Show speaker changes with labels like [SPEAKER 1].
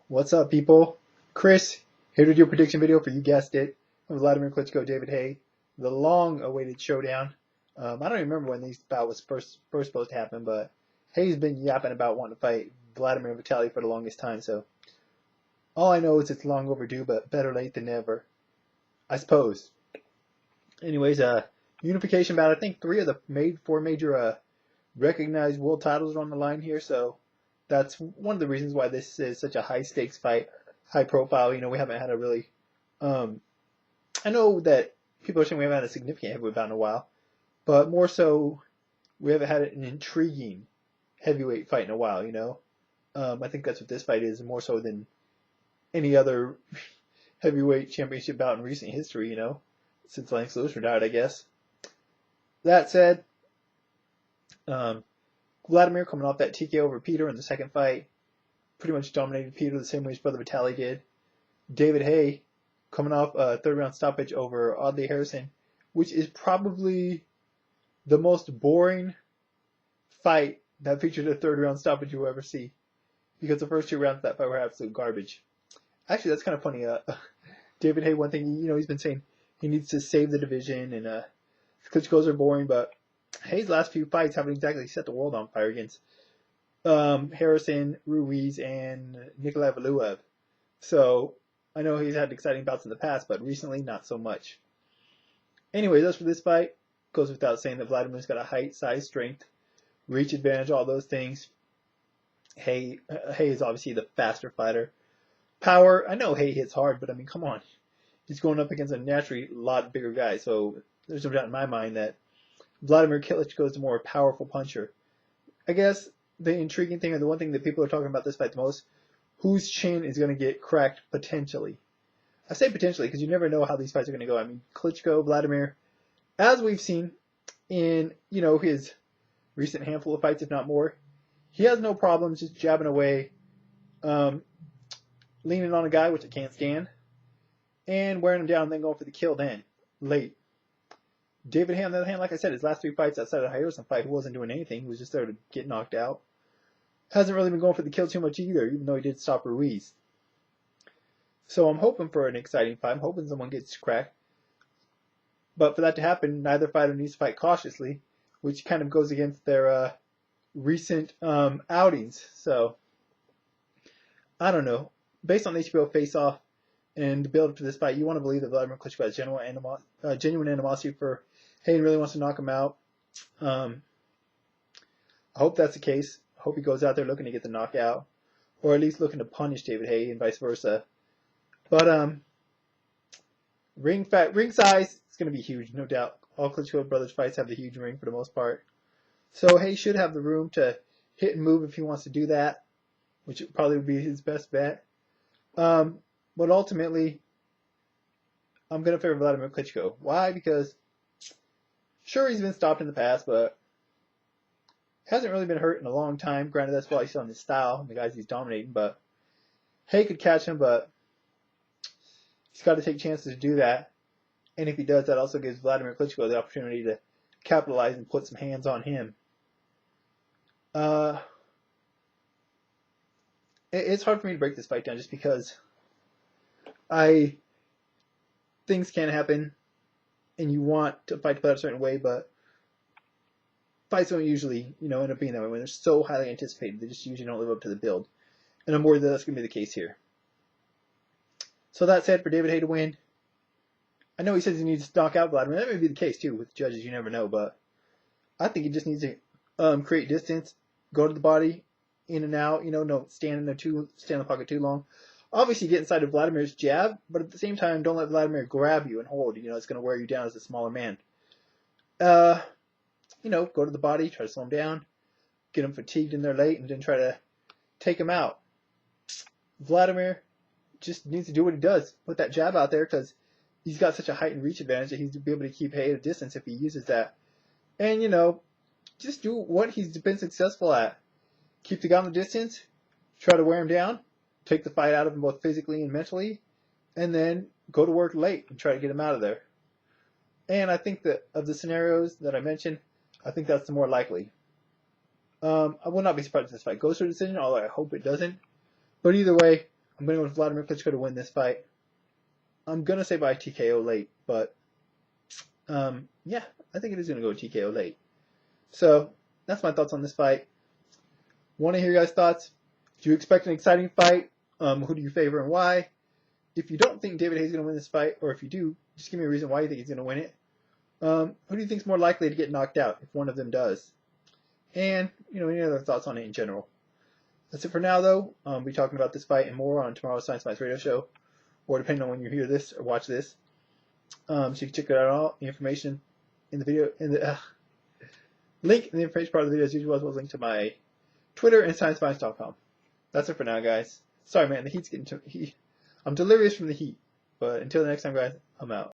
[SPEAKER 1] What's up, people? Chris here to do a prediction video for, you guessed it, Wladimir Klitschko, David Haye, the long-awaited showdown. I don't even remember when this bout was first supposed to happen, but Haye's been yapping about wanting to fight Wladimir Vitaly for the longest time, so all I know is it's long overdue, but better late than never, I suppose. Anyways, unification bout. I think four major recognized world titles are on the line here, so that's one of the reasons why this is such a high stakes fight, high profile. We haven't had a really, I know that people are saying we haven't had a significant heavyweight bout in a while, but more so, we haven't had an intriguing heavyweight fight in a while, I think that's what this fight is, more so than any other heavyweight championship bout in recent history, since Lance Lewis retired, I guess. That said, Wladimir coming off that TKO over Peter in the second fight, pretty much dominated Peter the same way his brother Vitaly did. David Haye coming off a third round stoppage over Audley Harrison, which is probably the most boring fight that featured a third round stoppage you'll ever see, because the first two rounds of that fight were absolute garbage. Actually, that's kind of funny. David Haye, one thing, he's been saying he needs to save the division, and Klitschko's are boring, but Haye's last few fights haven't exactly set the world on fire against Harrison, Ruiz, and Nikolai Valuev. So I know he's had exciting bouts in the past, but recently not so much. Anyways, as for this fight, goes without saying that Vladimir's got a height, size, strength, reach advantage, all those things. Haye is obviously the faster fighter. Power, I know Haye hits hard, but I mean, come on. He's going up against a naturally lot bigger guy, so there's no doubt in my mind that Wladimir Klitschko is the more powerful puncher. I guess the intriguing thing, or the one thing that people are talking about this fight the most, whose chin is going to get cracked potentially. I say potentially because you never know how these fights are going to go. I mean, Klitschko, Wladimir, as we've seen in his recent handful of fights, if not more, he has no problems just jabbing away, leaning on a guy, which I can't stand, and wearing him down and then going for the kill then, late. David Haye, on the other hand, like I said, his last three fights outside of the Harrison fight, he wasn't doing anything. He was just there to get knocked out. Hasn't really been going for the kill too much either, even though he did stop Ruiz. So I'm hoping for an exciting fight. I'm hoping someone gets cracked. But for that to happen, neither fighter needs to fight cautiously, which kind of goes against their recent outings. So, I don't know. Based on the HBO face-off and the build up to this fight, you want to believe that Wladimir Klitschko has genuine animosity for Haye and really wants to knock him out. I hope that's the case. I hope he goes out there looking to get the knockout, or at least looking to punish David Haye and vice versa. But ring size is going to be huge, no doubt. All Klitschko brothers fights have the huge ring for the most part. So Haye should have the room to hit and move if he wants to do that, which probably would be his best bet. But ultimately, I'm going to favor Wladimir Klitschko. Why? Because, sure, he's been stopped in the past, but hasn't really been hurt in a long time. Granted, that's why he's on his style, the guys he's dominating, but Haye could catch him, but he's got to take chances to do that. And if he does, that also gives Wladimir Klitschko the opportunity to capitalize and put some hands on him. It's hard for me to break this fight down just because things can happen and you want to fight a certain way, but fights don't usually, end up being that way when they're so highly anticipated. They just usually don't live up to the build. And I'm worried that that's going to be the case here. So that said, for David Haye to win, I know he says he needs to knock out Wladimir. That may be the case too with judges, you never know, but I think he just needs to create distance, go to the body, in and out, don't stand in the pocket too long. Obviously get inside of Vladimir's jab, but at the same time, don't let Wladimir grab you and hold. It's going to wear you down as a smaller man. Go to the body, try to slow him down, get him fatigued in there late, and then try to take him out. Wladimir just needs to do what he does, put that jab out there, because he's got such a height and reach advantage that he's to be able to keep Haye at a distance if he uses that. And, just do what he's been successful at. Keep the guy on the distance, try to wear him down, take the fight out of him both physically and mentally, and then go to work late and try to get him out of there. And I think that of the scenarios that I mentioned, I think that's the more likely. I will not be surprised if this fight goes to a decision, although I hope it doesn't. But either way, I'm going to go with Wladimir Klitschko to win this fight. I'm going to say by TKO late, but yeah, I think it is going to go TKO late. So that's my thoughts on this fight. Want to hear your guys' thoughts? Do you expect an exciting fight? Who do you favor and why? If you don't think David Haye's going to win this fight, or if you do, just give me a reason why you think he's going to win it. Who do you think is more likely to get knocked out if one of them does? And, any other thoughts on it in general. That's it for now, though. We'll be talking about this fight and more on tomorrow's Science Bites radio show, or depending on when you hear this or watch this. So you can check out all the information in the video, in the link in the information part of the video as usual, as well as link to my Twitter and ScienceBites.com. That's it for now, guys. Sorry, man, the heat's getting I'm delirious from the heat. But until the next time, guys, I'm out.